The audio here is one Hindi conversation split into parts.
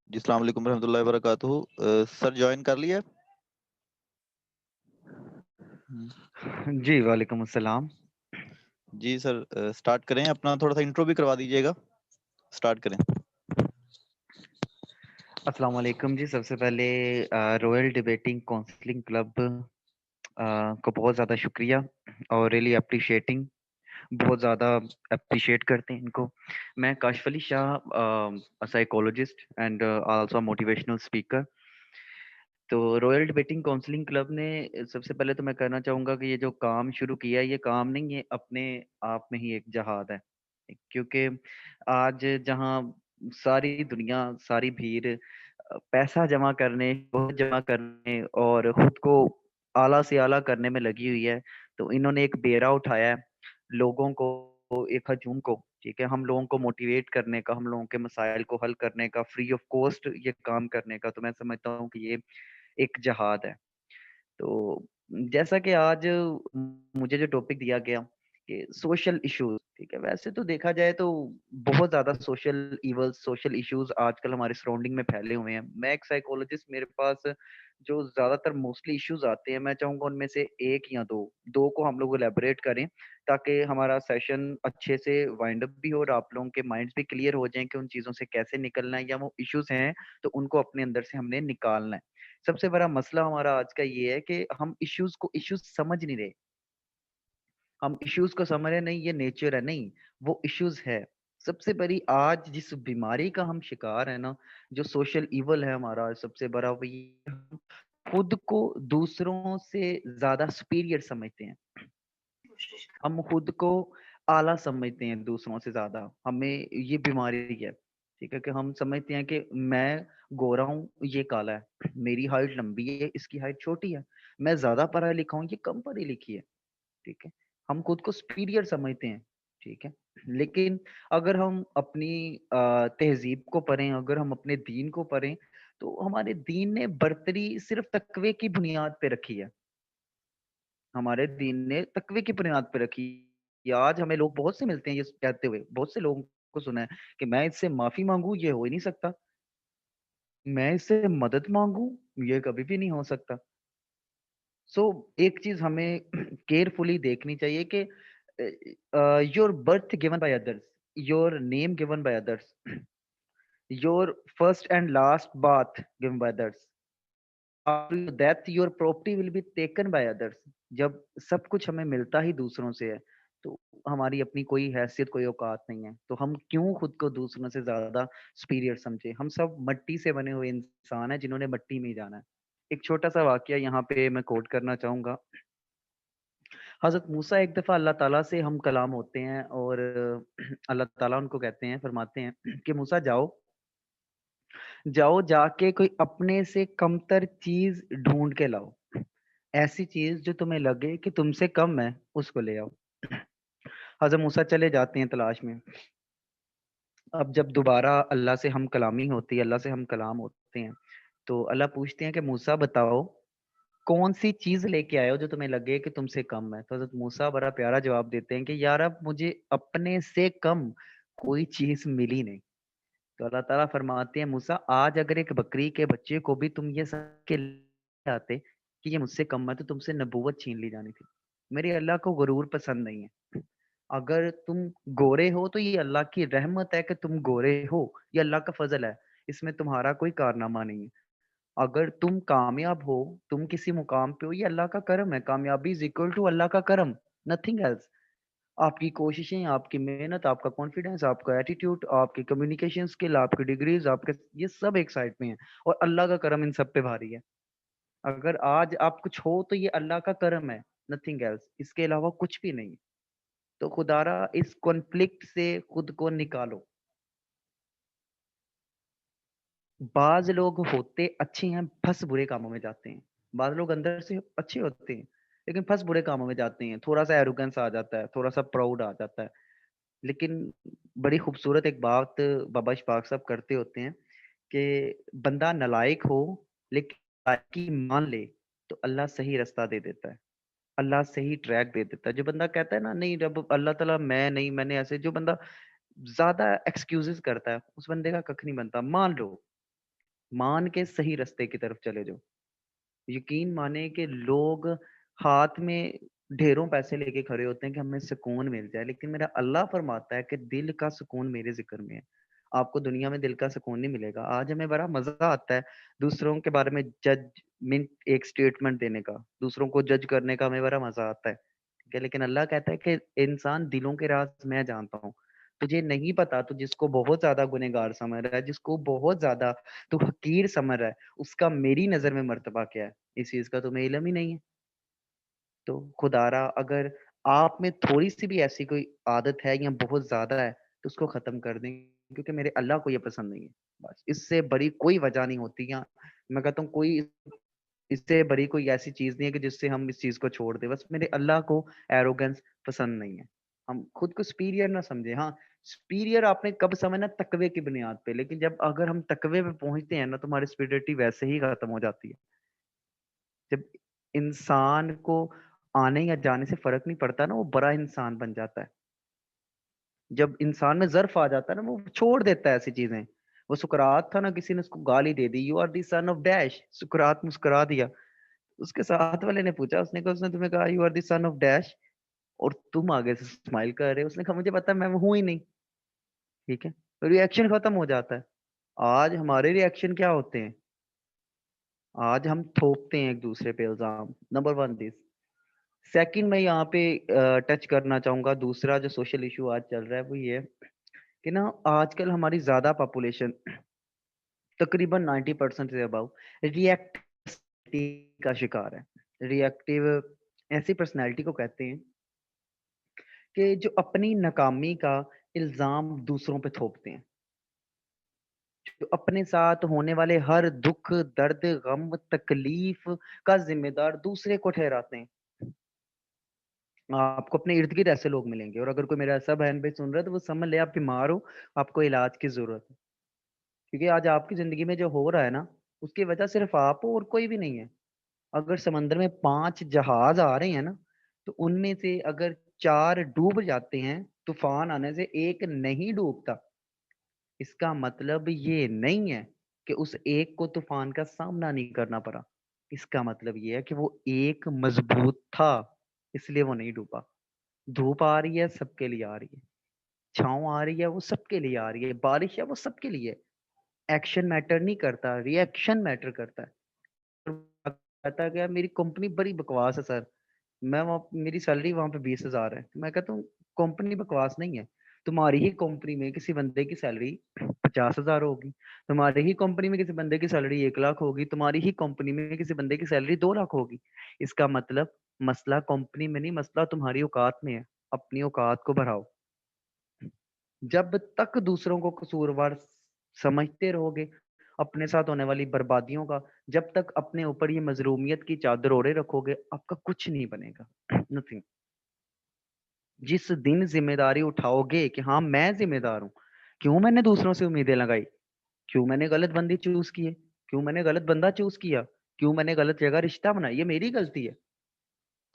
जी, अस्सलाम वालेकुम रहमतुल्लाहि व बरकातुहू। सर जॉइन कर लिया? जी, वालेकुम अस्सलाम। जी सर, स्टार्ट करें। अपना थोड़ा सा इंट्रो भी करवा दीजिएगा। स्टार्ट करें। अस्सलाम वालेकुम जी, सबसे पहले रॉयल डिबेटिंग काउंसलिंग क्लब को बहुत ज़्यादा शुक्रिया और रियली एप्रिशिएटिंग, बहुत ज़्यादा एप्रिशिएट करते हैं इनको। मैं Kashif Ali Shah, psychologist and also motivational speaker. तो रॉयल डिबेटिंग काउंसलिंग क्लब ने सबसे पहले तो मैं कहना चाहूँगा कि ये जो काम शुरू किया है, ये काम नहीं, ये अपने आप में ही एक जहाद है। क्योंकि आज जहाँ सारी दुनिया, सारी भीड़ पैसा जमा करने, वोट जमा करने और खुद को आला से आला करने में लगी हुई है, तो इन्होंने एक बेड़ा उठाया है लोगों को, एक हजूम को, ठीक है? हम लोगों को मोटिवेट करने का, हम लोगों के मसाइल को हल करने का, फ्री ऑफ कॉस्ट ये काम करने का। तो मैं समझता हूँ कि ये एक जिहाद है। तो जैसा कि आज मुझे जो टॉपिक दिया गया कि सोशल इश्यूज, ठीक है? वैसे तो देखा जाए तो बहुत ज़्यादा सोशल इवल्स, सोशल इश्यूज आजकल हमारे सराउंडिंग में फैले हुए हैं। मैं एक साइकोलॉजिस्ट, मेरे पास जो ज़्यादातर मोस्टली इश्यूज आते हैं, मैं चाहूँगा उनमें से 1 या 2 को हम लोग इलैबोरेट करें, ताकि हमारा सेशन अच्छे से वाइंड अप भी हो और आप लोगों के माइंड्स भी क्लियर हो जाएँ कि उन चीज़ों से कैसे निकलना है, या वो इश्यूज हैं तो उनको अपने अंदर से हमने निकालना है। सबसे बड़ा मसला हमारा आज का ये है कि हम इश्यूज समझ नहीं रहे। हम इश्यूज को समझ रहे नहीं, ये नेचर है, नहीं, वो इश्यूज है। सबसे बड़ी आज जिस बीमारी का हम शिकार है ना, जो सोशल इवल है हमारा सबसे बड़ा, वो ये है, हम खुद को दूसरों से ज्यादा सुपीरियर समझते हैं। हम खुद को आला समझते हैं दूसरों से ज़्यादा, हमें ये बीमारी है, ठीक है? कि हम समझते हैं कि मैं गोरा हूँ, ये काला है, मेरी हाइट लंबी है, इसकी हाइट छोटी है, मैं ज़्यादा पढ़ा लिखा हूँ, ये कम पढ़ी लिखी है, ठीक है? हम खुद को सुपीरियर समझते हैं, ठीक है? लेकिन अगर हम अपनी तहज़ीब को पढ़ें, अगर हम अपने दीन को पढ़ें, तो हमारे दीन ने बर्तरी सिर्फ़ तक़वे की बुनियाद पे रखी है। हमारे दीन ने तकवे की बुनियाद पे रखी है। आज हमें लोग बहुत से मिलते हैं ये कहते हुए, बहुत से लोगों को सुना है कि मैं इससे माफ़ी माँगूँ, ये हो ही नहीं सकता। मैं इससे मदद माँगूँ, ये कभी भी नहीं हो सकता। सो एक चीज़ हमें केयरफुली देखनी चाहिए कि your birth given by others, your name given by others, your first and last bath given by others, after death your property will be taken by others. जब सब कुछ हमें मिलता ही दूसरों से है, तो हमारी अपनी कोई हैसियत, कोई औकात नहीं है। तो हम क्यों खुद को दूसरों से ज़्यादा सुपीरियर समझें? हम सब मट्टी से बने हुए इंसान हैं, जिन्होंने मट्टी में ही जाना है। एक छोटा-सा वाकया यहाँ पे मैं कोट करना चाहूँगा। हज़रत मूसा एक दफ़ा अल्लाह ताला से हम कलाम होते हैं और अल्लाह ताला उनको कहते हैं, फरमाते हैं कि मूसा जाओ, जाओ जाके कोई अपने से कमतर चीज़ ढूँढ के लाओ। ऐसी चीज़ जो तुम्हें लगे कि तुमसे कम है, उसको ले आओ। हज़रत मूसा चले जाते हैं तलाश में। अब जब दोबारा अल्लाह से हम कलामी होती है, अल्लाह से हम कलाम होते हैं, तो अल्लाह पूछते हैं कि मूसा बताओ, कौन-सी चीज़ लेके आए हो जो तुम्हें लगे कि तुमसे कम है? तो हज़रत मूसा बड़ा प्यारा जवाब देते हैं कि यार अब मुझे अपने से कम कोई चीज़ मिली नहीं। तो अल्लाह ताला फरमाते हैं मूसा, आज अगर एक बकरी के बच्चे को भी तुम ये समझ के ले आते कि ये मुझसे कम है, तो तुमसे नबूवत छीन ली जानी थी। मेरे अल्लाह को गुरूर पसंद नहीं है। अगर तुम गोरे हो तो ये अल्लाह की रहमत है कि तुम गोरे हो, ये अल्लाह का फ़ज़ल है, इसमें तुम्हारा कोई कारनामा नहीं है। अगर तुम कामयाब हो, तुम किसी मुकाम पे हो, ये अल्लाह का करम है, कामयाबी इज़ इक्वल टू अल्लाह का करम, नथिंग एल्स। आपकी कोशिशें, आपकी मेहनत, आपका कॉन्फिडेंस, आपका एटीट्यूड, आपकी कम्युनिकेशन स्किल, आपकी डिग्रीज़, आपके ये सब एक साइड में है और अल्लाह का करम इन सब पे भारी है। अगर आज आप कुछ हो तो ये अल्लाह का करम है, नथिंग एल्स, इसके अलावा कुछ भी नहीं। तो खुदारा इस कॉन्फ्लिक्ट से खुद को निकालो। बाज़ लोग होते अच्छे हैं, फँस बुरे कामों में जाते हैं। बाज़ लोग अंदर से अच्छे होते हैं, लेकिन फँस बुरे कामों में जाते हैं। थोड़ा-सा एरोगेंस आ जाता है, थोड़ा-सा प्राउड आ जाता है। लेकिन बड़ी खूबसूरत एक बात बाबा इशफाक साहब करते होते हैं कि बंदा नालायक हो, लेकिन नालायकी मान ले, तो अल्लाह सही रास्ता दे देता है। अल्लाह सही ट्रैक दे देता है। जो बंदा कहता है ना, नहीं रब अल्लाह ताला मैं नहीं, मैंने ऐसे, जो बंदा ज़्यादा एक्सक्यूज़ेज़ करता है, उस बंदे का कख नहीं बनता। मान लो, मान के सही रास्ते की तरफ चले जाओ। यकीन माने कि लोग हाथ में ढेरों पैसे लेके खड़े होते हैं कि हमें सुकून मिल जाए, लेकिन मेरा अल्लाह फरमाता है कि दिल का सुकून मेरे ज़िक्र में है। आपको दुनिया में दिल का सुकून नहीं मिलेगा। आज हमें बड़ा मज़ा आता है दूसरों के बारे में जजमेंट एक स्टेटमेंट देने का, दूसरों को जज करने का हमें बड़ा मज़ा आता है। ठीक है, लेकिन अल्लाह कहता है कि इंसान दिलों के राज़ मैं जानता हूँ। तुझे नहीं पता, तू जिसको बहुत ज़्यादा गुनहगार समझ रहा है, जिसको बहुत ज़्यादा तू हकीर समझ रहा है, उसका मेरी नज़र में मर्तबा क्या है? इस चीज़ का तुम्हें इल्म ही नहीं है। तो खुदारा अगर आप में थोड़ी-सी भी ऐसी कोई आदत है या बहुत ज़्यादा है, तो उसको ख़त्म कर दें, क्योंकि मेरे अल्लाह को ये पसंद नहीं है। बस इससे बड़ी कोई वजह नहीं होती, या मैं कहता हूँ कोई इससे बड़ी कोई ऐसी चीज़ नहीं है कि जिससे हम इस चीज़ को छोड़ दें। बस मेरे अल्लाह को एरोगेंस पसंद नहीं है। हम खुद को सुपीरियर ना समझें। हाँ, सुपीरियर आपने कब समझना, तकवे की बुनियाद पे। लेकिन जब अगर हम तकवे पे पहुँचते हैं ना, तो हमारी सुपीरियरिटी वैसे ही ख़त्म हो जाती है। जब इंसान को आने या जाने से फ़र्क नहीं पड़ता ना, वो बड़ा इंसान बन जाता है। जब इंसान में ज़र्फ़ आ जाता है ना, वो छोड़ देता है ऐसी चीज़ें। वो सुकरात था ना, किसी ने उसको गाली दे दी, "you are the son of dash." सुकरात मुस्कुरा दिया। उसके साथ वाले ने पूछा, उसने कहा, उसने तुम्हें कहा, "you are the son of dash" और तुम आगे से स्माइल कर रहे हो। उसने कहा, "मुझे पता है, मैं वो हूँ ही नहीं।" ठीक है? तो रिएक्शन खत्म हो जाता है। आज हमारे रिएक्शन क्या होते हैं? आज हम थोपते हैं एक-दूसरे पे इल्ज़ाम। Number 1 this. सेकंड मैं यहाँ पे टच करना चाहूँगा, दूसरा जो सोशल इश्यू आज चल रहा है वो ये है कि ना, आजकल हमारी ज़्यादा पॉपुलेशन तकरीबन 90% से अबव रिएक्टिविटी का शिकार है। रिएक्टिव ऐसी पर्सनैलिटी को कहते हैं कि जो अपनी नाकामी का इल्ज़ाम दूसरों पे थोपते हैं। जो अपने साथ होने वाले हर दुःख, दर्द, गम, तकलीफ़ का ज़िम्मेदार दूसरे को ठहराते हैं। आपको अपने इर्द-गिर्द ऐसे लोग मिलेंगे, और अगर कोई मेरा ऐसा बहन-भाई सुन रहा है, तो वो समझ ले आप बीमार हो, आपको इलाज की ज़रूरत है। क्योंकि आज आपकी ज़िंदगी में जो हो रहा है ना, उसकी वजह सिर्फ़ आप हो और कोई भी नहीं है। अगर समंदर में 5 जहाज़ आ रहे हैं ना, तो उनमें से अगर 4 डूब जाते हैं, तूफ़ान आने से, 1 नहीं डूबता, इसका मतलब ये नहीं है कि उस एक को तूफ़ान का सामना नहीं करना पड़ा। इसका मतलब ये है कि वो एक मज़बूत था, इसलिए वो नहीं डूबा। धूप आ रही है, सबके लिए आ रही है। छाँव आ रही है, वो सबके लिए आ रही है। बारिश है, वो सबके लिए है। एक्शन मैटर नहीं करता, रिएक्शन मैटर करता है। कहता है कि यार मेरी कंपनी बड़ी बकवास है सर। मैं वहाँ मेरी सैलरी वहाँ पे 20,000 है। मैं कहता हूँ कंपनी बकवास नहीं है। तुम्हारी ही कंपनी में किसी बंदे की सैलरी 50,000 होगी। तुम्हारी ही कंपनी में किसी बंदे की सैलरी 1 लाख होगी। तुम्हारी ही कंपनी में किसी बंदे की सैलरी 2 लाख होगी। इसका मतलब मसला कंपनी में नहीं, मसला तुम्हारी औकात में है। अपनी औकात को बढ़ाओ। जब तक दूसरों को कसूरवार समझते रहोगे, अपने साथ होने वाली बर्बादियों का, जब तक अपने ऊपर ये मज़लूमियत की चादर ओढ़े रखोगे, आपका कुछ नहीं बनेगा, नथिंग। जिस दिन ज़िम्मेदारी उठाओगे कि हाँ, मैं ज़िम्मेदार हूँ, क्यों मैंने दूसरों से उम्मीदें लगाई? क्यों मैंने गलत बंदी चूज़ की है? क्यों मैंने गलत बंदा चूज़ किया? क्यों मैंने गलत जगह रिश्ता बनाया? ये मेरी गलती है।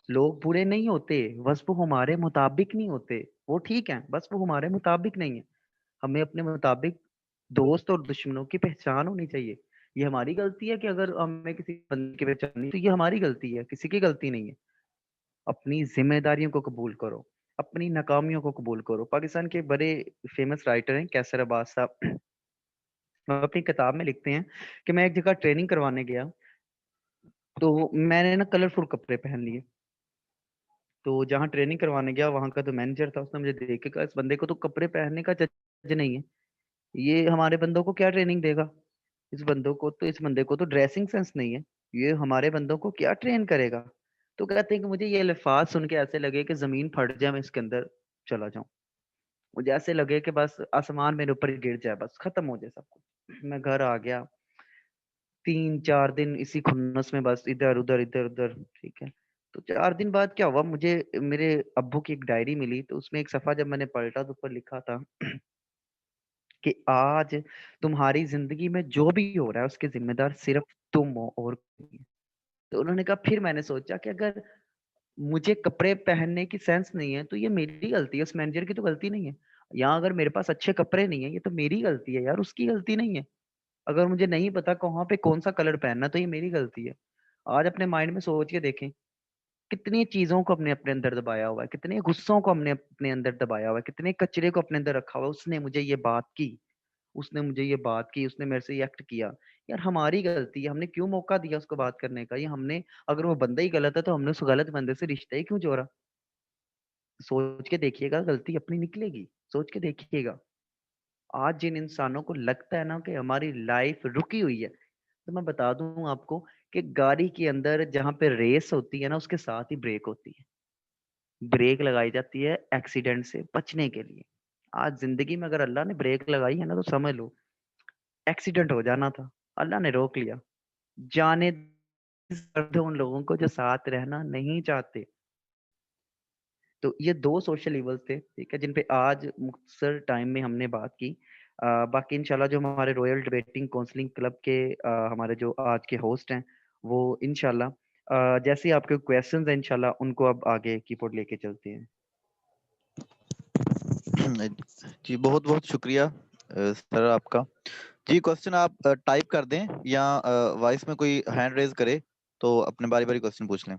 लोग बुरे नहीं होते, बस वो हमारे मुताबिक नहीं होते। वो ठीक हैं, बस वो हमारे मुताबिक नहीं है। हमें अपने मुताबिक दोस्त और दुश्मनों की पहचान होनी चाहिए। ये हमारी गलती है कि अगर हमें किसी बंदे की पहचान नहीं, तो ये हमारी गलती है, किसी की गलती नहीं है। अपनी ज़िम्मेदारियों को कबूल करो, अपनी नाकामियों को कबूल करो। पाकिस्तान के बड़े फ़ेमस राइटर हैं कैसर अब्बास साहब। वो अपनी किताब में लिखते हैं कि मैं एक जगह ट्रेनिंग करवाने गया, तो मैंने ना कलरफुल कपड़े पहन लिए। तो जहाँ ट्रेनिंग करवाने गया, वहाँ का जो मैनेजर था, उसने मुझे देख के कहा, "इस बंदे को तो कपड़े पहनने का चज्ज नहीं है। ये हमारे बंदों को क्या ट्रेनिंग देगा? इस बंदे को तो ड्रेसिंग सेंस नहीं है। ये हमारे बंदों को क्या ट्रेन करेगा?" तो कहते हैं कि मुझे ये अल्फ़ाज़ सुन के ऐसे लगे कि ज़मीन फट जाए, मैं इसके अंदर चला जाऊँ। मुझे ऐसे लगे कि बस आसमान मेरे ऊपर गिर जाए, बस खत्म हो जाए सब कुछ। मैं घर आ गया, 3-4 दिन इसी खुन्नस में, बस इधर-उधर, इधर-उधर, ठीक है। तो 4 दिन बाद क्या हुआ, मुझे मेरे अब्बू की एक डायरी मिली, तो उसमें एक सफ़ा जब मैंने पलटा, तो ऊपर लिखा था कि आज तुम्हारी ज़िंदगी में जो भी हो रहा है, उसके ज़िम्मेदार सिर्फ़ तुम हो और कोई नहीं। तो उन्होंने कहा, फिर मैंने सोचा कि अगर मुझे कपड़े पहनने की सेंस नहीं है, तो ये मेरी गलती है, उस मैनेजर की तो गलती नहीं है। या अगर मेरे पास अच्छे कपड़े नहीं है, ये तो मेरी गलती है यार, उसकी गलती नहीं है। अगर मुझे नहीं पता कहाँ पे कौन सा कलर पहनना, तो ये मेरी गलती है। आज अपने माइंड में सोच के देखें, कितनी चीजों को अपने अपने अंदर दबाया हुआ है, कितने गुस्सों को हमने अपने अंदर दबाया हुआ है, कितने कचरे को अपने अंदर रखा हुआ है। उसने मुझे ये बात की, उसने मुझे ये बात की, उसने मेरे से ये एक्ट किया। यार हमारी गलती है, हमने क्यों मौका दिया उसको बात करने का? ये हमने, अगर वो बंदा ही गलत है तो हमने उस गलत बंदे से रिश्ता ही क्यों जोड़ा? सोच के देखिएगा, गलती अपनी निकलेगी, सोच के देखिएगा। आज जिन इंसानों को लगता है ना कि हमारी लाइफ रुकी हुई है, तो मैं बता दूं आपको कि गाड़ी के अंदर जहां पे रेस होती है ना, उसके साथ ही ब्रेक होती है। ब्रेक लगाई जाती है एक्सीडेंट से बचने के लिए। आज जिंदगी में अगर अल्लाह ने ब्रेक लगाई है ना, तो समझ लो एक्सीडेंट हो जाना था, अल्लाह ने रोक लिया। जाने दो उन लोगों को जो साथ रहना नहीं चाहते। तो ये दो सोशल इवल्स थे, ठीक है, जिन पे आज मुख्तसर टाइम में हमने बात की। बाकी इंशाल्लाह जो हमारे रॉयल डिबेटिंग काउंसलिंग क्लब के हमारे जो आज के होस्ट हैं, वो इंशाल्लाह जैसे ही आपके क्वेश्चंस हैं इंशाल्लाह उनको अब आगे की ओर लेके चलते हैं। जी बहुत बहुत शुक्रिया सर आपका। जी क्वेश्चन आप टाइप कर दें या वॉइस में कोई हैंड रेज करे तो अपने बारी बारी क्वेश्चन पूछ लें।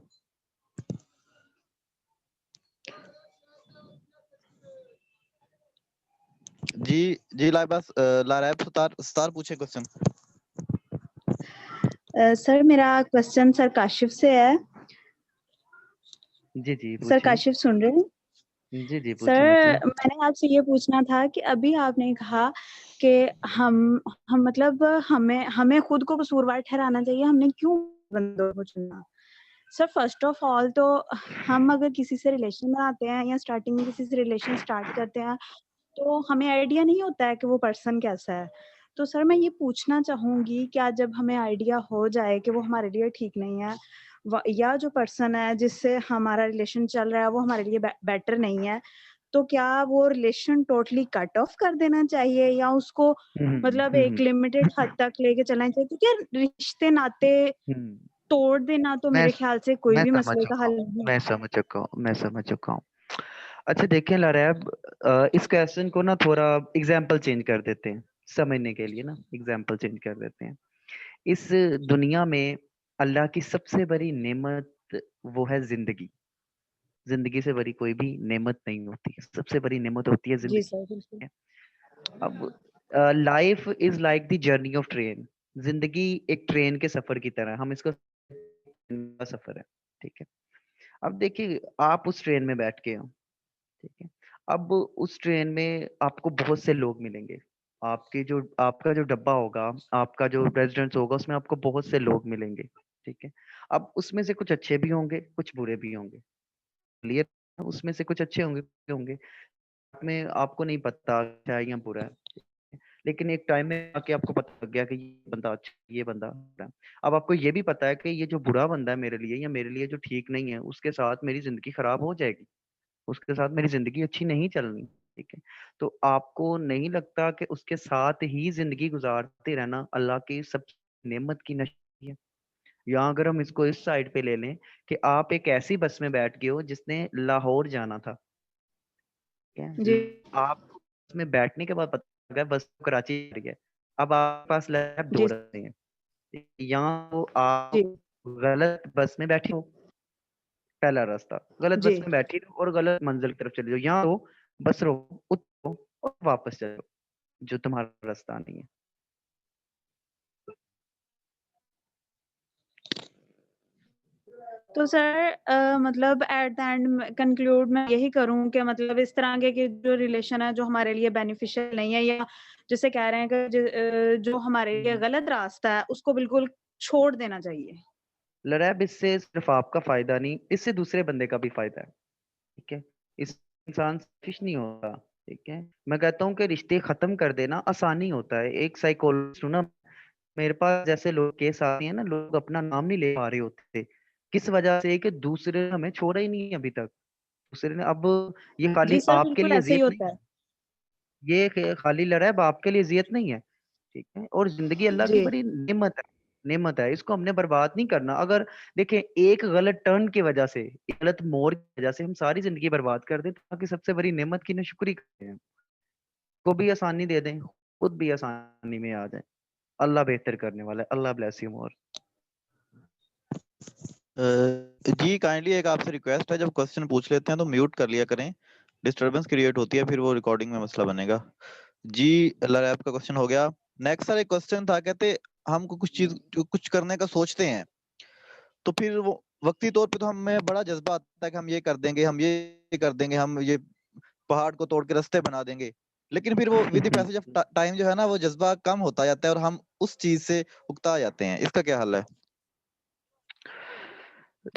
जी जी लारैब सतार पूछे क्वेश्चन। सर मेरा क्वेश्चन सर काशिफ से है। जी जी सर पूछिए। काशिफ सुन रहे हैं? जी जी पूछिए सर मतलब। मैंने आपसे ये पूछना था कि अभी आपने कहा कि हम मतलब हमें हमें खुद को कसूरवार ठहराना चाहिए, हमने क्यों बंदों को चुना? सर फर्स्ट ऑफ ऑल तो हम अगर किसी से रिलेशन में आते हैं या स्टार्टिंग में किसी से रिलेशन स्टार्ट करते हैं, तो हमें आइडिया नहीं होता है कि वो पर्सन कैसा है। तो सर मैं ये पूछना चाहूँगी, क्या जब हमें आइडिया हो जाए कि वो हमारे लिए ठीक नहीं है, या जो पर्सन है जिससे हमारा रिलेशन चल रहा है वो हमारे लिए बेटर नहीं है, तो क्या वो रिलेशन टोटली कट ऑफ कर देना चाहिए या उसको मतलब एक लिमिटेड हद तक लेके चलना चाहिए? क्योंकि यार रिश्ते नाते तोड़ देना तो मैं मेरे ख्याल से कोई मैं भी समझ मसले का चुका हल हूँ, नहीं मैं है। समझ चुका हूँ, मैं समझ चुका हूँ। अच्छा देखिए लारैब, इस क्वेश्चन को ना थोड़ा एग्जाम्पल चेंज कर देते हैं, समझने के लिए ना एग्जाम्पल चेंज कर देते हैं। इस दुनिया में अल्लाह की सबसे बड़ी नेमत वो है जिंदगी। जिंदगी से बड़ी कोई भी नेमत नहीं होती, सबसे बड़ी नेमत होती है जी जिंदगी। सर बिल्कुल। अब life is like the journey of train. जिंदगी एक ट्रेन के सफर की तरह है, हम इसको का सफर है, ठीक है। अब देखिए आप उस ट्रेन में बैठ के हो, ठीक है। अब उस ट्रेन में आपको बहुत से लोग मिलेंगे। आपका जो डब्बा होगा, आपका जो रेजिडेंस होगा, उसमें आपको बहुत से लोग मिलेंगे, ठीक है। अब उसमें से कुछ अच्छे भी होंगे, कुछ बुरे भी होंगे, क्लियर। उसमें से कुछ अच्छे होंगे, होंगे में आपको नहीं पता अच्छा है या बुरा है, लेकिन एक टाइम में आके आपको पता लग गया कि ये बंदा अच्छा है, ये बंदा बुरा है। अब आपको ये भी पता है कि ये जो बुरा बंदा है मेरे लिए या मेरे लिए जो ठीक नहीं है, उसके साथ मेरी जिंदगी खराब हो जाएगी, उसके साथ मेरी जिंदगी अच्छी नहीं चलनी, ठीक है। तो आपको नहीं लगता कि उसके साथ ही जिंदगी गुजारते रहना अल्लाह की सब नेमत की नशा है? या अगर हम इसको इस साइड पे ले लें कि आप एक ऐसी बस में बैठ गए हो जिसने लाहौर जाना था, ठीक जी है। आप उसमें बैठने के बाद पता लगा बस कराची जा रही है। अब आपके पास लैब दो जी रास्ते हैं, या तो आप जी गलत बस में बैठे हो, पहला रास्ता गलत जी बस में बैठे हो और गलत मंजिल की तरफ चले जाओ, या तो बस रोको, उतरो और वापस चलो, जो तुम्हारा रास्ता नहीं है। तो सर मतलब एट द एंड कंक्लूड मैं यही करूं कि मतलब इस तरह के जो रिलेशन है जो हमारे लिए बेनिफिशियल नहीं है, या जैसे कह रहे हैं कि जो हमारे लिए गलत रास्ता है उसको बिल्कुल छोड़ देना चाहिए। लड़ाई इससे सिर्फ आपका फायदा नहीं, इससे दूसरे बंदे का भी फायदा है, ठीक है। इस इंसान सेल्फिश नहीं होता, ठीक है। मैं कहता हूँ कि रिश्ते खत्म कर देना आसानी होता है। एक साइकोलॉजिस्ट हूँ ना, मेरे पास जैसे लोग केस आते हैं ना, लोग अपना नाम नहीं ले पा रहे होते, किस वजह से? कि दूसरे ने हमें छोड़ा ही नहीं है अभी तक। दूसरे ने, अब ये जी खाली सर आपके बिल्कुल लिए ऐसे ही अजियत नहीं होता है, है। ये खाली लड़ा है, आपके लिए अजियत नहीं है, ठीक है। और जिंदगी अल्लाह की जी बड़ी नेमत है, नेमत है, इसको हमने बर्बाद नहीं करना। अगर देखें एक गलत टर्न की वजह से, एक गलत मोड़ की वजह से हम सारी जिंदगी बर्बाद कर दें, ताकि सबसे बड़ी नेमत की नाशुक्री करें, को भी आसानी दे दें, खुद भी आसानी में आ जाए। अल्लाह बेहतर करने वाला है। अल्लाह ब्लेस यू मोर। जी काइंडली एक आपसे रिक्वेस्ट है, जब क्वेश्चन पूछ लेते हैं तो म्यूट कर लिया करें, डिस्टरबेंस क्रिएट होती है, फिर वो रिकॉर्डिंग में मसला बनेगा। जी लरैब का क्वेश्चन हो गया। नेक्स्ट सर एक क्वेश्चन था, कहते हमको कुछ करने का सोचते हैं तो फिर वो वक्ती तौर पे तो हमें बड़ा जज्बा आता है कि हम ये कर देंगे, हम ये कर देंगे, हम ये पहाड़ को तोड़ के रास्ते बना देंगे, लेकिन फिर वो with the passage of time जो है ना, वो जज्बा कम होता जाता है और हम उस चीज से उकता जाते हैं। इसका क्या हल है?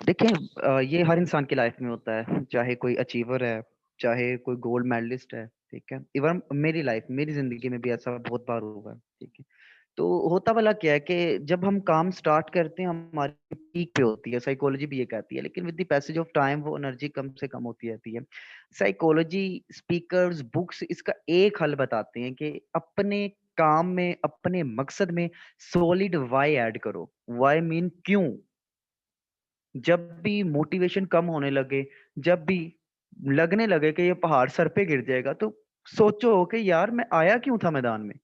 देखिए ये हर इंसान की लाइफ में होता है, चाहे कोई अचीवर है, चाहे कोई गोल्ड मेडलिस्ट है, ठीक है। इवन मेरी लाइफ, मेरी जिंदगी में भी ऐसा बहुत बार हुआ है, ठीक है। तो होता वाला क्या है कि जब हम काम स्टार्ट करते हैं हमारी पीक पे होती है, साइकोलॉजी भी ये कहती है, लेकिन with the passage of time वो एनर्जी कम से कम होती रहती है। साइकोलॉजी, स्पीकर्स, बुक्स इसका एक हल बताते हैं कि अपने काम में, अपने मकसद में सॉलिड वाई ऐड करो। वाई मीन क्यों। जब भी मोटिवेशन कम होने लगे, जब भी लगने लगे कि ये पहाड़ सर पे गिर जाएगा, तो सोचो कि यार मैं आया क्यों था मैदान में,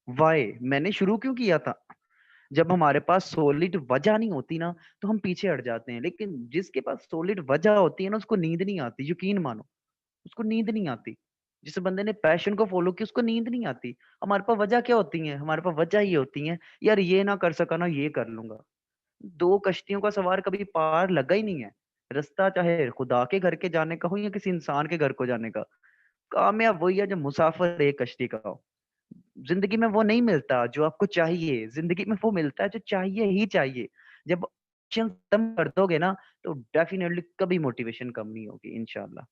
वाई मैंने शुरू क्यों किया था। जब हमारे पास सॉलिड वजह नहीं होती ना, तो हम पीछे हट जाते हैं, लेकिन जिसके पास सॉलिड वजह होती है ना, उसको नींद नहीं आती, यकीन मानो, उसको नींद नहीं आती। जिस बंदे ने पैशन को फॉलो किया उसको नींद नहीं आती। हमारे पास वजह क्या होती है? हमारे पास वजह ये होती है, यार ये ना कर सका ना ये कर लूंगा। दो कश्तियों का सवार कभी पार लगा ही नहीं है। रास्ता चाहे खुदा के घर के जाने का हो या किसी इंसान के घर को जाने का, कामयाब वही है जो मुसाफिर एक कश्ती का हो। जिंदगी में वो नहीं मिलता जो आपको चाहिए, जिंदगी में वो मिलता है जो चाहिए ही चाहिए। जब options खत्म कर दोगे ना, तो डेफिनेटली कभी मोटिवेशन कम नहीं होगी इंशाल्लाह।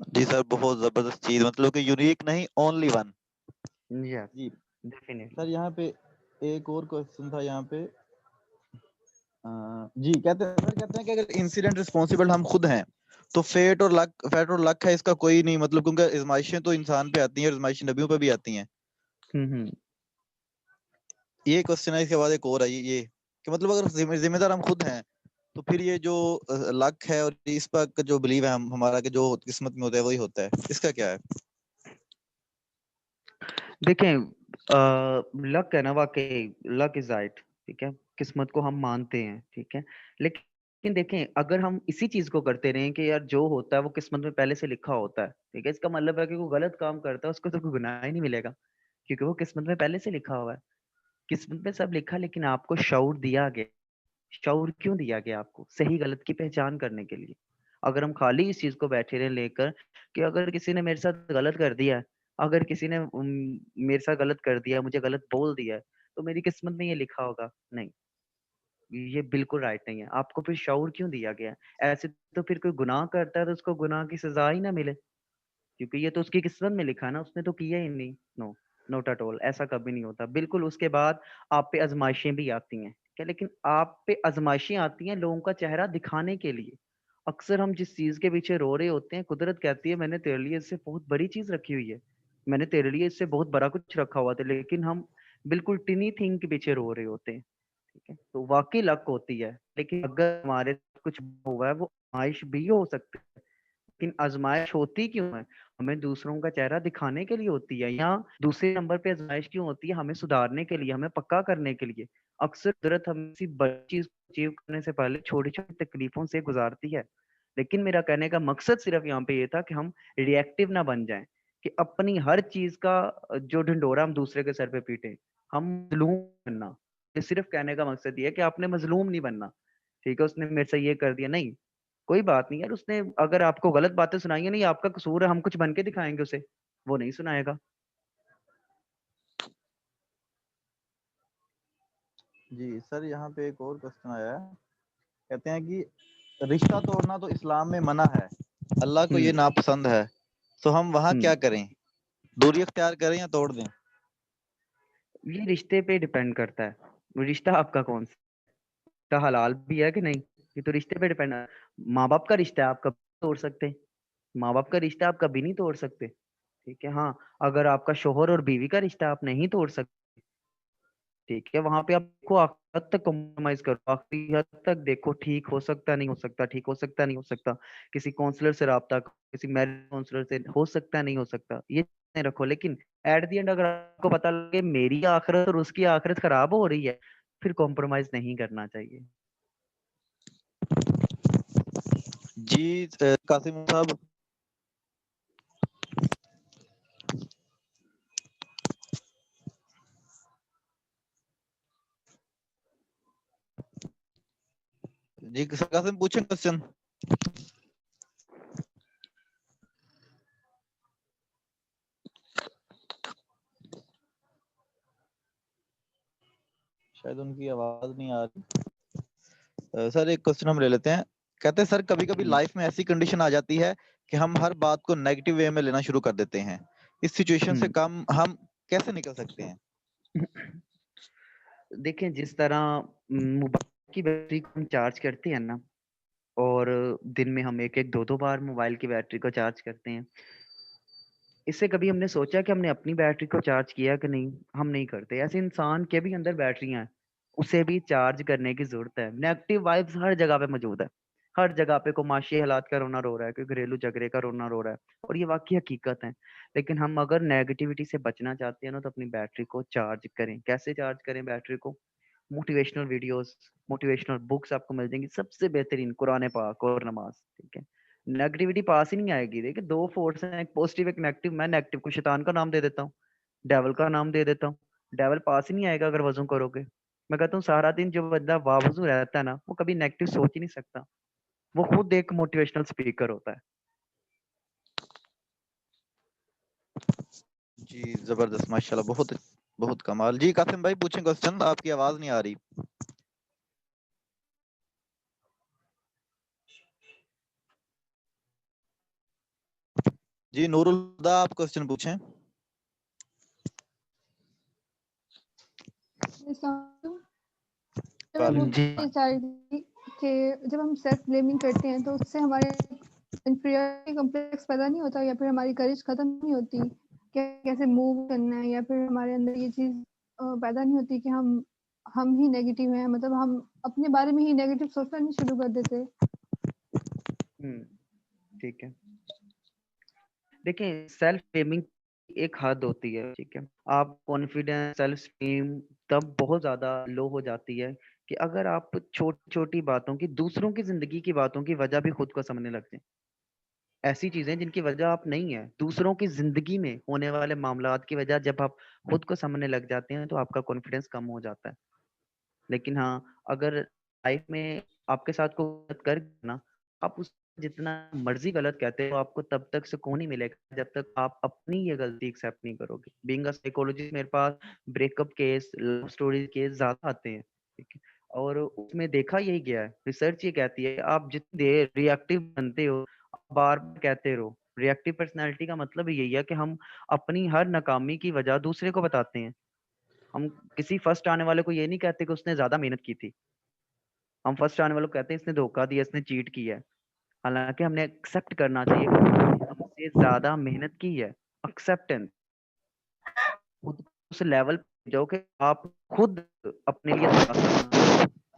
जी सर बहुत जबरदस्त चीज, मतलब कि यूनिक नहीं, ओनली वन। यस जी डेफिनेटली। सर यहाँ पे एक और क्वेश्चन था यहाँ पे। जी कहते हैं कि अगर इंसिडेंट रिस्पॉन्सिबल हम खुद हैं तो फेट और लक है इसका कोई नहीं, मतलब क्योंकि आजमाइशें तो इंसान पे आती हैं और आजमाइशें नबियों पे भी आती हैं। हम्म। ये क्वेश्चन है। इसके बाद एक और है ये कि मतलब अगर जिम्मेदार हम खुद हैं तो फिर ये जो लक है और इस पर का जो बिलीव है हमारा कि जो किस्मत में होता है वही होता है, इसका क्या है? देखें लक है ना, वाकई लक इज राइट, ठीक है। किस्मत को हम मानते हैं, ठीक है। लेकिन देखें अगर हम इसी चीज को करते रहें कि यार जो होता है वो किस्मत में पहले से लिखा होता है, ठीक है, इसका मतलब है कि वो गलत काम करता है उसको तो कोई गुनाह ही नहीं मिलेगा, क्योंकि वो किस्मत में पहले से लिखा हुआ है। किस्मत में सब लिखा, लेकिन आपको शऊर दिया गया। शऊर क्यों दिया गया आपको? सही गलत की पहचान करने के लिए। अगर हम खाली इस चीज को बैठे रहे लेकर कि अगर किसी ने मेरे साथ गलत कर दिया है, अगर किसी ने मेरे साथ गलत कर दिया, मुझे गलत बोल दिया है, तो मेरी किस्मत में ये लिखा होगा, नहीं, ये बिल्कुल राइट नहीं है। आपको फिर शऊर क्यों दिया गया है? ऐसे तो फिर कोई गुनाह करता है तो उसको गुनाह की सजा ही ना मिले, क्योंकि ये तो उसकी किस्मत में लिखा है ना, उसने तो किया ही नहीं। नो, नॉट एट ऑल, ऐसा कभी नहीं होता। बिल्कुल उसके बाद आप पे आजमाइशें भी आती हैं, क्या, लेकिन आप पे आजमाइशें आती हैं लोगों का चेहरा दिखाने के लिए। अक्सर हम जिस चीज के पीछे रो रहे होते हैं, कुदरत कहती है मैंने तेरे लिए इससे बहुत बड़ी चीज रखी हुई है, मैंने तेरे लिए इससे बहुत बड़ा कुछ रखा हुआ था, लेकिन हम बिल्कुल टिनी थिंग के पीछे रो रहे होते हैं, ठीक है। तो वाकई लक होती है, लेकिन अगर हमारे साथ कुछ हुआ है वो आयश भी हो सकती है। लेकिन आजमाइश होती क्यों है? हमें दूसरों का चेहरा दिखाने के लिए होती है, या दूसरे नंबर पे आजमाइश क्यों होती है? हमें सुधारने के लिए, हमें पक्का करने के लिए। अक्सर कुदरत हमें किसी बड़ी चीज को अचीव करने से पहले छोटी छोटी तकलीफों से गुजारती है। लेकिन मेरा कहने का मकसद सिर्फ यहाँ पे ये था कि हम रिएक्टिव ना बन जाएं, कि अपनी हर चीज का जो ढिंढोरा हम दूसरे के सर पे पीटे, हम मजलूम बनना। ये सिर्फ कहने का मकसद ये है कि आपने मजलूम नहीं बनना, ठीक है। उसने मेरे से ये कर दिया, नहीं, कोई बात नहीं यार, उसने अगर आपको गलत बातें सुनाई है, नहीं आपका कसूर है, हम कुछ बन के दिखाएंगे उसे, वो नहीं सुनाएगा। जी सर यहाँ पे एक और क्वेश्चन आया है, कहते हैं कि रिश्ता तोड़ना तो इस्लाम में मना है, अल्लाह को ये हम्म। नापसंद है, तो हम वहाँ क्या करें? दूरी अख्तियार करें या तोड़ दें? ये रिश्ते पे डिपेंड करता है, रिश्ता आपका कौन सा, रिश्ता हलाल भी है कि नहीं, ये तो रिश्ते पे डिपेंड है। माँ बाप का रिश्ता है, आप कभी नहीं तोड़ सकते, माँ बाप का रिश्ता आप कभी नहीं तोड़ सकते, ठीक है। हाँ, अगर आपका शोहर और बीवी का रिश्ता आप नहीं तोड़ सकते, ठीक है, वहां पे आप देखो आखिरी हद तक कॉम्प्रोमाइज करो, आखिरी हद तक देखो, ठीक हो सकता नहीं हो सकता, ठीक हो सकता नहीं हो सकता, किसी काउंसलर से राब्ता करो, किसी मैरिज काउंसलर से, हो सकता नहीं हो सकता, ये रखो। लेकिन एट द एंड अगर आपको पता लगे मेरी आखिरत और उसकी आखिरत खराब हो रही है, फिर कॉम्प्रोमाइज नहीं करना चाहिए। जी कासिम साहब। जी कासिम पूछें क्वेश्चन। शायद उनकी आवाज नहीं आ रही। सर एक क्वेश्चन हम ले लेते हैं। कहते हैं सर कभी कभी लाइफ में ऐसी कंडीशन आ जाती है कि हम हर बात को नेगेटिव वे में लेना शुरू कर देते हैं। इस सिचुएशन से कम हम कैसे निकल सकते हैं? देखें, जिस तरह मोबाइल की बैटरी को हम चार्ज करते हैं ना, और दिन में हम एक एक दो दो बार मोबाइल की बैटरी को चार्ज करते हैं, इससे कभी हमने सोचा कि हमने अपनी बैटरी को चार्ज किया कि नहीं? हम नहीं करते। ऐसे इंसान के भी अंदर बैटरियां हैं, उसे भी चार्ज करने की जरूरत है। नेगेटिव वाइब्स हर जगह पे मौजूद है। हर जगह पे कोई माशी हालात का रोना रो रहा है, कोई घरेलू झगड़े का रोना रो रहा है, और ये वाकई हकीकत है। लेकिन हम अगर नेगेटिविटी से बचना चाहते हैं ना, तो अपनी बैटरी को चार्ज करें। कैसे चार्ज करें बैटरी को? मोटिवेशनल वीडियोस, मोटिवेशनल बुक्स आपको मिल जाएंगी, सबसे बेहतरीन कुरान पाक और नमाज। ठीक है, नेगेटिविटी पास ही नहीं आएगी। देखिए, दो फोर्स हैं, एक पॉजिटिव एक नेगेटिव। मैं नेगेटिव को शैतान का नाम दे देता हूँ, डेविल का नाम दे देता हूँ। डेविल पास ही नहीं आएगा अगर वजू करोगे। मैं कहता हूँ सारा दिन जो बंदा वावजू रहता है ना, वो कभी नेगेटिव सोच ही नहीं सकता। वो खुद एक मोटिवेशनल स्पीकर होता है। जी जबरदस्त, माशाल्लाह, बहुत बहुत कमाल। जी कासिम भाई पूछें क्वेश्चन, आपकी आवाज नहीं आ रही। जी नूरुल हुदा, आप क्वेश्चन पूछें। कि जब हम सेल्फ ब्लेमिंग करते हैं तो उससे हमारे इंफीरियरिटी कॉम्प्लेक्स पैदा नहीं होता, या फिर हमारी करेज खत्म नहीं होती, कैसे मूव करना है, या फिर हमारे अंदर ये चीज पैदा नहीं होती कि हम ही नेगेटिव हैं, मतलब हम अपने बारे में ही नेगेटिव सोचना नहीं शुरू कर देते। ठीक है, देखिए, सेल्फ ब्लेमिंग एक हद होती है। ठीक है, आप कॉन्फिडेंस सेल्फ स्टीम तब बहुत ज्यादा लो हो जाती है कि अगर आप छोटी छोटी बातों की, दूसरों की जिंदगी की बातों की वजह भी खुद को समझने लगते हैं। ऐसी चीजें जिनकी वजह आप नहीं है, दूसरों की जिंदगी में होने वाले मामलात की वजह जब आप खुद को समझने लग जाते हैं, तो आपका कॉन्फिडेंस कम हो जाता है। लेकिन हाँ, अगर लाइफ में आपके साथ कोई गलत कर ना, आप उस जितना मर्जी गलत कहते हो, आपको तब तक सुकून नहीं मिलेगा जब तक आप अपनी ये गलती एक्सेप्ट नहीं करोगे। बीइंग अ साइकोलॉजिस्ट, मेरे पास breakup case, love story case ज्यादा आते हैं। ठीक है, और उसमें देखा यही गया है, रिसर्च ये कहती है, आप जितनी देर रिएक्टिव बनते हो, बार बार कहते रहो। रिएक्टिव पर्सनैलिटी का मतलब यही है कि हम अपनी हर नाकामी की वजह दूसरे को बताते हैं। हम किसी फर्स्ट आने वाले को ये नहीं कहते कि उसने ज्यादा मेहनत की थी। हम फर्स्ट आने वाले को कहते हैं इसने धोखा दिया, इसने चीट किया है। हालांकि हमने एक्सेप्ट करना चाहिए कि उसने हमसे ज्यादा मेहनत की है। एक्सेप्टेंस, खुद उस लेवल पे जाओ कि आप खुद अपने लिए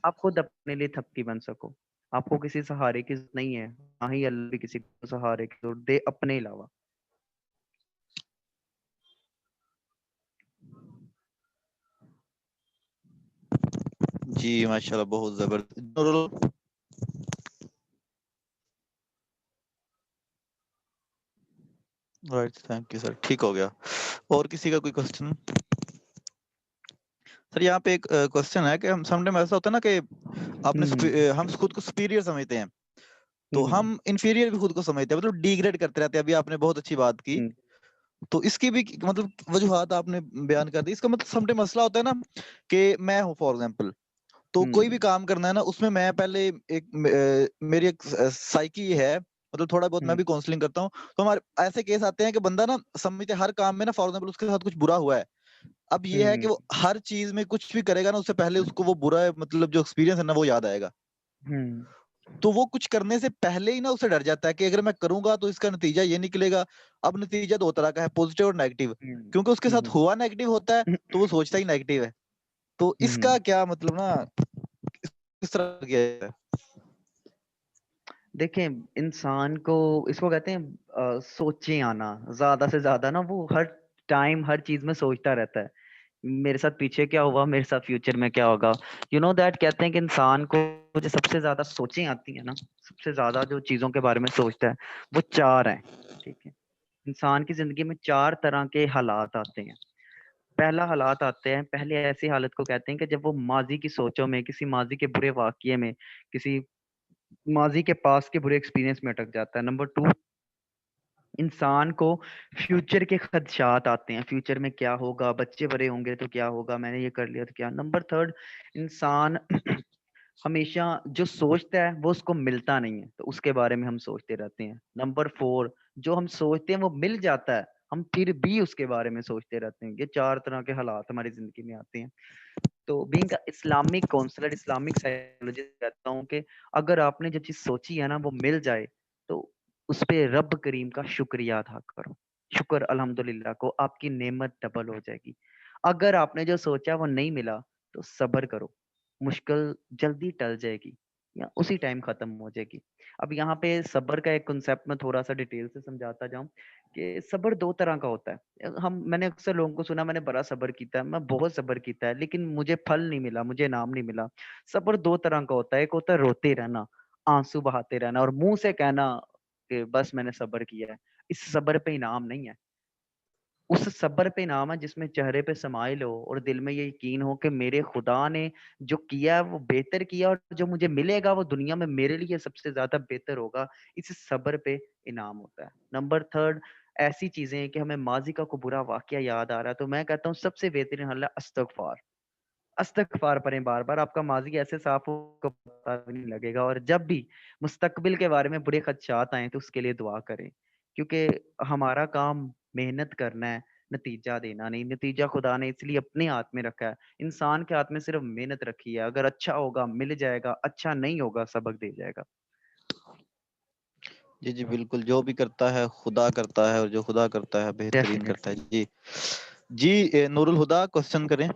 आप खुद अपने लिए थपकी बन सको। आपको किसी सहारे की जरूरत नहीं है, ना ही अल्लाह भी किसी को सहारे की जरूरत दे अपने अलावा। जी माशाल्लाह, बहुत जबरदस्त। Noorul, right, thank you sir, ठीक हो गया। और किसी का कोई क्वेश्चन? सर यहाँ पे एक क्वेश्चन है कि हम समटाइम ऐसा होता है ना कि हम खुद को सुपीरियर समझते हैं, तो हम इंफीरियर भी खुद को समझते हैं, मतलब डिग्रेड करते रहते हैं। अभी आपने बहुत अच्छी बात की, तो इसकी भी मतलब वजूहात आपने बयान कर दी। इसका मतलब समटाइम मसला होता है ना कि मैं हूँ फॉर एग्जांपल, तो कोई भी काम करना है ना, उसमें मैं पहले मेरी एक साइकी है, मतलब थोड़ा बहुत मैं भी काउंसलिंग करता हूँ, तो हमारे ऐसे केस आते हैं कि बंदा ना समझते हर काम में ना, फॉर एग्जांपल उसके साथ कुछ बुरा हुआ है। अब ये है कि वो हर चीज में कुछ भी करेगा ना, उससे पहले उसको वो बुरा मतलब जो एक्सपीरियंस है ना, वो याद आएगा। तो वो कुछ करने से पहले ही ना उसे डर जाता है कि अगर मैं करूंगा तो इसका नतीजा ये निकलेगा। अब नतीजा दो तरह का है, पॉजिटिव और नेगेटिव, क्योंकि उसके साथ हुआ नेगेटिव होता है तो वो सोचता ही नेगेटिव है। तो इसका क्या मतलब ना, किस तरह किया जाता है? देखें, इंसान को इसको कहते हैं सोचे आना। ज्यादा से ज्यादा ना वो हर टाइम हर चीज में सोचता रहता है, मेरे साथ पीछे क्या हुआ, मेरे साथ फ्यूचर में क्या होगा। यू नो दैट, कहते हैं कि इंसान को जो सबसे ज्यादा सोचें आती है ना, सबसे ज्यादा जो चीजों के बारे में सोचता है वो 4 हैं, ठीक है। इंसान की जिंदगी में 4 तरह के हालात आते हैं। पहला हालात आते हैं, पहले ऐसी हालत को कहते हैं कि जब वो माजी की सोचों में, किसी माजी के बुरे वाकये में, किसी माजी के पास के बुरे एक्सपीरियंस में अटक जाता है। नंबर 2, इंसान को फ्यूचर के खदशात आते हैं, फ्यूचर में क्या होगा, बच्चे बड़े होंगे तो क्या होगा, मैंने ये कर लिया तो क्या। नंबर 3, इंसान हमेशा जो सोचता है वो उसको मिलता नहीं है, तो उसके बारे में हम सोचते रहते हैं। नंबर 4, जो हम सोचते हैं वो मिल जाता है, हम फिर भी उसके बारे में सोचते रहते हैं। ये 4 तरह के हालात हमारी जिंदगी में आते हैं। तो being Islamic counsellor, Islamic psychologist, कहता हूँ कि अगर आपने जो चीज सोची है ना वो मिल जाए, तो उस पे रब करीम का शुक्रिया अदा करो। शुक्र अल्हम्दुलिल्लाह को, आपकी नेमत डबल हो जाएगी। अगर आपने जो सोचा वो नहीं मिला, तो सब्र करो, मुश्किल जल्दी टल जाएगी या उसी टाइम खत्म हो जाएगी। अब यहाँ पे सब्र का एक कॉन्सेप्ट में थोड़ा सा डिटेल से समझाता जाऊं कि सब्र 2 तरह का होता है। मैंने अक्सर लोगों को सुना, मैंने बड़ा सब्र किया है, मैं बहुत सब्र किया है, लेकिन मुझे फल नहीं मिला, मुझे इनाम नहीं मिला। सब्र 2 तरह का होता है, एक होता है रोते रहना, आंसू बहाते रहना और मुंह से कहना कि बस मैंने सब्र किया है। इस सब्र पे इनाम नहीं है। उस सब्र पे इनाम है जिसमें चेहरे पे स्माइल हो और दिल में ये यकीन हो कि मेरे खुदा ने जो किया है वो बेहतर किया, और जो मुझे मिलेगा वो दुनिया में मेरे लिए सबसे ज्यादा बेहतर होगा। इस सब्र पे इनाम होता है। नंबर 3, ऐसी चीजें हैं कि हमें माजी का कोई बुरा वाकया याद आ रहा है, तो मैं कहता हूँ सबसे बेहतरीन हल है अस्तगफार। अस्तगफार पढ़ें बार बार, आपका माजी ऐसे साफ हो को पता भी नहीं लगेगा। और जब भी मुस्तकबिल के बारे में बुरे खदशात आए तो उसके लिए दुआ करें, क्योंकि हमारा काम मेहनत करना है, नतीजा देना नहीं। नतीजा खुदा ने इसलिए अपने हाथ में रखा है, इंसान के हाथ में सिर्फ मेहनत रखी है। अगर अच्छा होगा मिल जाएगा, अच्छा नहीं होगा सबक दे जाएगा। जी जी बिल्कुल, जो भी करता है खुदा करता है, और जो खुदा करता है बेहतरीन करता है। डेफिनेटली। जी जी, नूरुल हुदा क्वेश्चन करें।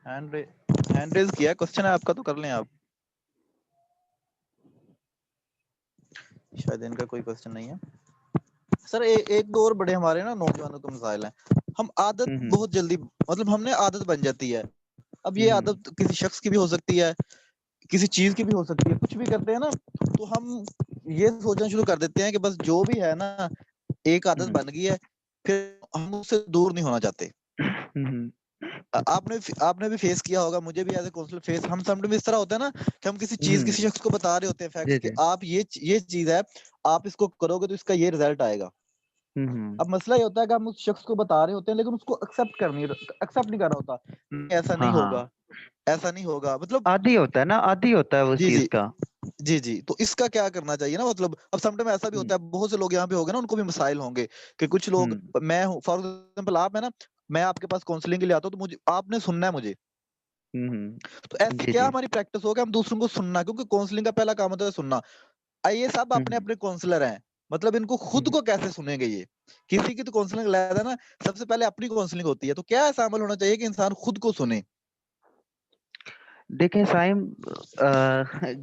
हैंड रेज किया, क्वेश्चन है आपका तो कर लें आप। शायद इनका कोई क्वेश्चन नहीं है सर। एक दो और बड़े हमारे ना नौजवानों के मसाइल हैं। हम आदत बहुत जल्दी, मतलब हमने आदत बन जाती है। अब ये आदत किसी शख्स की भी हो सकती है, किसी चीज की भी हो सकती है। कुछ भी करते हैं ना तो हम ये सोचना शुरू कर देते हैं कि बस जो भी है ना एक आदत बन गई है, फिर हम उससे दूर नहीं होना चाहते। आपने भी फेस किया होगा, मुझे भी एज ए काउंसलर फेस, हम समटाइम इस तरह होता है ना कि हम किसी चीज किसी शख्स को बता रहे होते हैं फैक्ट्स कि आप ये चीज है, आप इसको करोगे तो इसका ये रिजल्ट आएगा। अब मसला ये होता है कि हम उस शख्स को बता रहे होते हैं लेकिन उसको एक्सेप्ट नहीं कर रहा होता। ऐसा नहीं होगा, ऐसा नहीं होगा, मतलब आदी होता है ना, आदी होता है उस जी चीज जी का। जी जी। तो इसका क्या करना चाहिए ना, मतलब अब समटाइम ऐसा भी होता है, बहुत से लोग यहाँ पे होंगे ना, उनको भी मसाइल होंगे कि कुछ लोग, मैं हूँ फॉर एग्जाम्पल, आप है ना, मैं आपके पास काउंसलिंग के लिए आता हूँ तो मुझे आपने सुनना है मुझे। तो ऐसे जी क्या जी। हमारी प्रैक्टिस हो कि हम दूसरों को सुनना, क्योंकि काउंसलिंग का पहला काम होता है सुनना। ये सब अपने अपने काउंसलर हैं, मतलब इनको खुद को कैसे सुनेंगे ये। किसी की तो काउंसलिंग लेता है ना, सबसे पहले अपनी काउंसलिंग होती है। तो क्या ऐसा अमल होना चाहिए कि इंसान खुद को सुने? देखें साइम,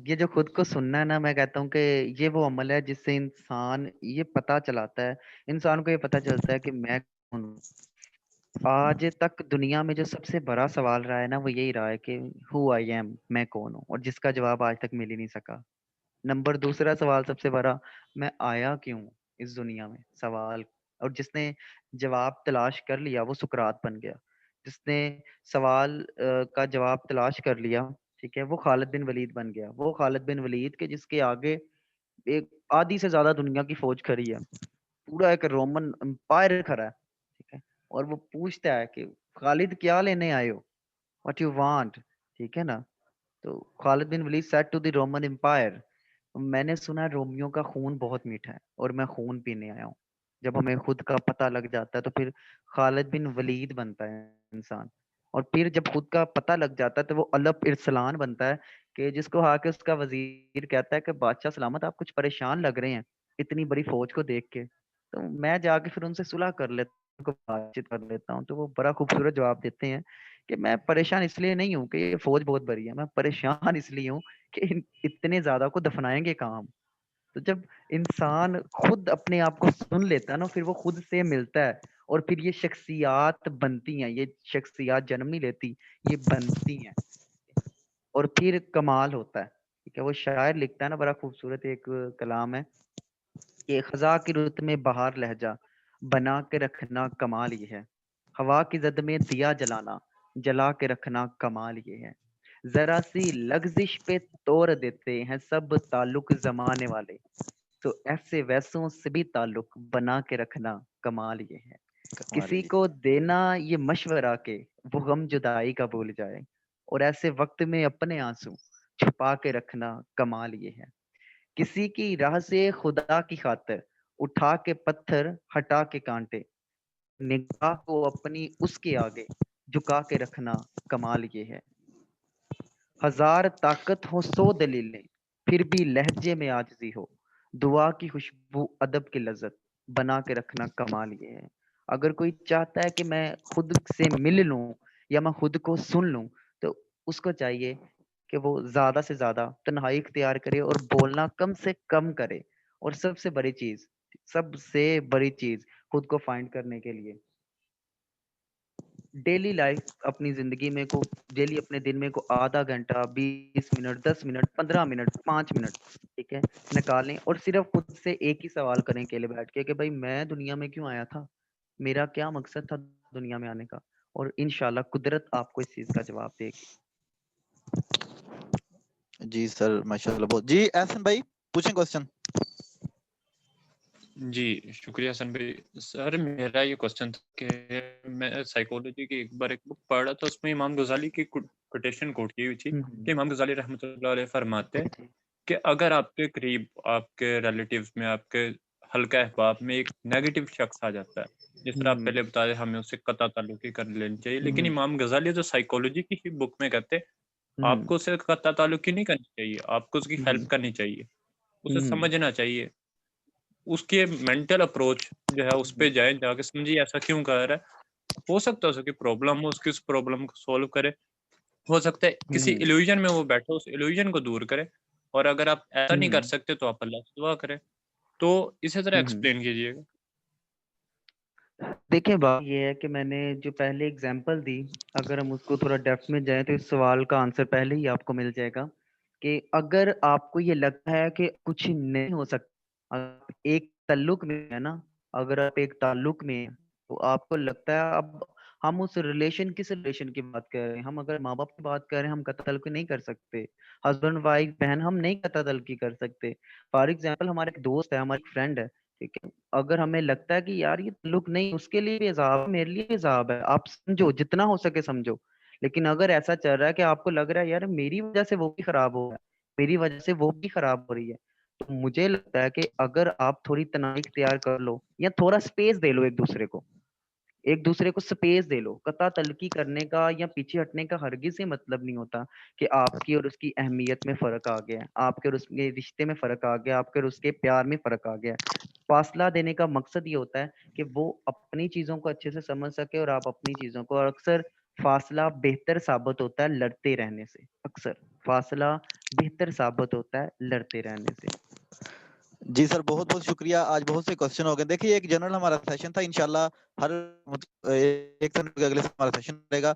ये जो खुद को सुनना है ना, मैं कहता हूँ कि ये वो अमल है जिससे इंसान ये पता चलाता है, इंसान को ये पता चलता है कि मैं कौन हूँ। आज तक दुनिया में जो सबसे बड़ा सवाल रहा है ना वो यही रहा है कि हु आई एम, मैं कौन हूँ, और जिसका जवाब आज तक मिल ही नहीं सका। नंबर दूसरा सवाल सबसे बड़ा, मैं आया क्यों इस दुनिया में, सवाल। और जिसने जवाब तलाश कर लिया वो सुकरात बन गया। जिसने सवाल का जवाब तलाश कर लिया, ठीक है, वो खालिद बिन वलीद बन गया। वो खालिद बिन वलीद के जिसके आगे एक आधी से ज्यादा दुनिया की फौज खड़ी है, पूरा एक रोमन एम्पायर खड़ा है, ठीक है। और वो पूछता है कि खालिद क्या लेने आए हो, व्हाट यू वांट, ठीक है ना। तो Khalid bin Walid said to the Roman Empire, मैंने सुना है रोमियो का खून बहुत मीठा है और मैं खून पीने आया हूँ। जब हमें खुद का पता लग जाता है तो फिर खालिद बिन वलीद बनता है इंसान। और फिर जब खुद का पता लग जाता है तो वो अलप इरसलान बनता है, कि जिसको आके उसका वजीर कहता है कि बादशाह सलामत, आप कुछ परेशान लग रहे हैं इतनी बड़ी फौज को देख के। तो मैं जाके फिर उनसे सुलह कर लेता को बातचीत कर लेता हूँ तो वो बड़ा खूबसूरत जवाब देते हैं कि मैं परेशान इसलिए नहीं हूँ कि ये फौज बहुत बड़ी है, मैं परेशान इसलिए हूँ कि इतने ज्यादा को दफनाएंगे कहाँ हम। तो जब इंसान खुद अपने आप को सुन लेता है ना, फिर वो खुद से मिलता है और फिर ये शख्सियात बनती हैं, ये शख्सियात जन्म नहीं लेती, ये बनती हैं और फिर कमाल होता है। ठीक है, वो शायर लिखता है ना, बड़ा खूबसूरत एक कलाम है कि खजा की रुत में बहार लहजा बना के रखना कमाल ये है, हवा की जद में दिया जलाना जला के रखना कमाल ये है, जरा सी लग्जिश पे तोड़ देते हैं सब ताल्लुक जमाने वाले, तो ऐसे वैसों से भी ताल्लुक बना के रखना कमाल ये है, किसी को देना ये मशवरा के वो गम जुदाई का भूल जाए, और ऐसे वक्त में अपने आंसू छुपा के रखना कमाल ये है, किसी की राह से खुदा की खातिर उठा के पत्थर हटा के कांटे, निगाह को अपनी उसके आगे झुका के रखना कमाल ये है, हजार ताकत हो सौ दलीलें फिर भी लहजे में आजिज़ी हो, दुआ की खुशबू अदब की लज्जत बना के रखना कमाल ये है। अगर कोई चाहता है कि मैं खुद से मिल लूं या मैं खुद को सुन लूं, तो उसको चाहिए कि वो ज्यादा से ज्यादा तन्हाई इख्तियार करे और बोलना कम से कम करे, और सबसे बड़ी चीज खुद को फाइंड करने के लिए डेली लाइफ अपनी जिंदगी में को डेली अपने दिन में को आधा घंटा 20 मिनट 10 मिनट 15 मिनट 5 मिनट, ठीक है, निकालें और सिर्फ खुद से एक ही सवाल करें अकेले बैठ के कि भाई मैं दुनिया में क्यों आया था, मेरा क्या मकसद था दुनिया में आने का, और इंशाल्लाह कुदरत आपको इस चीज का जवाब देगी। जी सर माशाल्लाह बहुत। जी एहसन भाई पूछें क्वेश्चन। जी शुक्रिया हसन भाई। सर मेरा ये क्वेश्चन था कि मैं साइकोलॉजी की एक बार एक बुक पढ़ रहा था, उसमें इमाम गजाली की कोटेशन कोट की हुई थी कि इमाम गजाली रहमतुल्लाह अलैह फरमाते हैं कि अगर आपके करीब आपके रिलेटिव्स में आपके हल्का अहबाब में एक नेगेटिव शख्स आ जाता है, जिस तरह आप पहले बता रहे हमें उससे कता ताल्लुकी कर लेनी चाहिए, लेकिन इमाम गजाली जो साइकोलॉजी की बुक में कहते हैं आपको उससे कता ताल्लुकी नहीं करनी चाहिए, आपको उसकी हेल्प करनी चाहिए, उसे समझना चाहिए, उसके मेंटल अप्रोच जो है उस पे जाए, जाके समझिए ऐसा क्यों कर रहा है, हो सकता है उसकी प्रॉब्लम हो, उसकी उस प्रॉब्लम को सॉल्व करे, हो सकता है किसी इल्यूजन में वो बैठे उस इल्यूजन को दूर करे, और अगर आप ऐसा नहीं कर सकते तो आप अल्लाह से दुआ करें। तो इसी तरह एक्सप्लेन कीजिएगा। देखिए बात ये है कि मैंने जो पहले एग्जांपल दी, अगर हम उसको थोड़ा डेप्थ में जाएं तो इस सवाल का आंसर पहले ही आपको मिल जाएगा कि अगर आपको ये लगता है कि कुछ नहीं हो सकता, आप एक ताल्लुक में है ना, अगर आप एक ताल्लुक में हैं तो आपको लगता है, अब हम उस रिलेशन किस रिलेशन की बात कर रहे हैं, हम अगर माँ बाप की बात कर रहे हैं हम कत्ल तल्लुकी नहीं कर सकते, हस्बैंड वाइफ बहन हम नहीं कत्ल तल्लुकी कर सकते। फॉर एग्जाम्पल हमारा एक दोस्त है, हमारी फ्रेंड है, ठीक है, अगर हमें लगता है कि यार ये ताल्लुक नहीं, उसके लिए भी अजाब है मेरे लिए भी अजाब है, आप समझो जितना हो सके समझो, लेकिन अगर ऐसा चल रहा है कि आपको लग रहा है यार मेरी वजह से वो भी खराब हो रहा है, मेरी वजह से वो भी खराब हो रही है, तो मुझे लगता है कि अगर आप थोड़ी तनाई इख्तियार कर लो या थोड़ा स्पेस दे लो एक दूसरे को स्पेस दे लो, कता तल्की करने का या पीछे हटने का हरगिज से मतलब नहीं होता कि आपकी और उसकी अहमियत में फर्क आ गया, आपके और उसके रिश्ते में फर्क आ गया, आपके और उसके प्यार में फर्क आ गया। फासला देने का मकसद ये होता है कि वो अपनी चीजों को अच्छे से समझ सके और आप अपनी चीजों को, और अक्सर फासला बेहतर साबित होता है लड़ते रहने से, अक्सर फासला बेहतर साबित होता है लड़ते रहने से। जी सर बहुत बहुत शुक्रिया, आज बहुत से क्वेश्चन हो गए। देखिए एक जनरल हमारा सेशन था, इंशाल्लाह हर एक संडे के अगले हमारा सेशन रहेगा,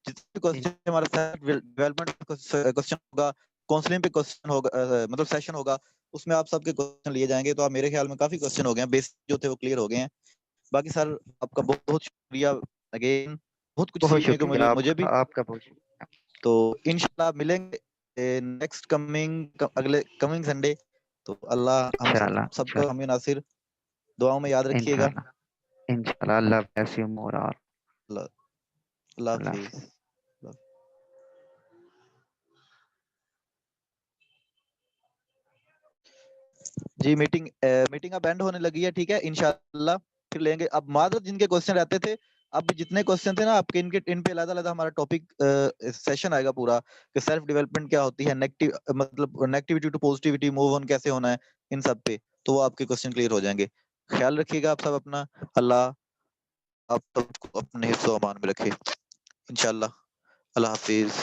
जितने क्वेश्चन हमारा सेल्फ डेवलपमेंट क्वेश्चन होगा, काउंसलिंग पे क्वेश्चन होगा, मतलब सेशन होगा, उसमें आप सबके क्वेश्चन लिए जाएंगे। तो आप मेरे ख्याल में काफी क्वेश्चन हो गए हैं, बेसिक जो थे वो क्लियर हो गए हैं। बाकी सर आपका बहुत बहुत शुक्रिया अगेन, बहुत कुछ सीखने को मिला मुझे भी। आपका बहुत शुक्रिया। तो इंशाल्लाह मिलेंगे नेक्स्ट अगले कमिंग संडे। तो अल्लाह हम सबको हमें नासिर दुआओं में याद रखिएगा। इंशाल्लाह अल्लाह bless you more और अल्लाह हाफिज। जी मीटिंग अब एंड होने लगी है, ठीक है, इंशाल्लाह फिर लेंगे। अब मादर जिनके क्वेश्चन रहते थे, अब जितने क्वेश्चन थे ना आपके, इन पे अलग अलग हमारा टॉपिक सेशन आएगा पूरा कि सेल्फ डेवलपमेंट क्या होती है, मतलब negativity to positivity move on कैसे होना है, इन सब पे तो वो आपके क्वेश्चन क्लियर हो जाएंगे। ख्याल रखिएगा आप सब अपना। अल्लाह आप सबको अपने हिफ्ज़-ओ-अमान में रखे। इंशाअल्लाह। अल्लाह हाफ़िज़।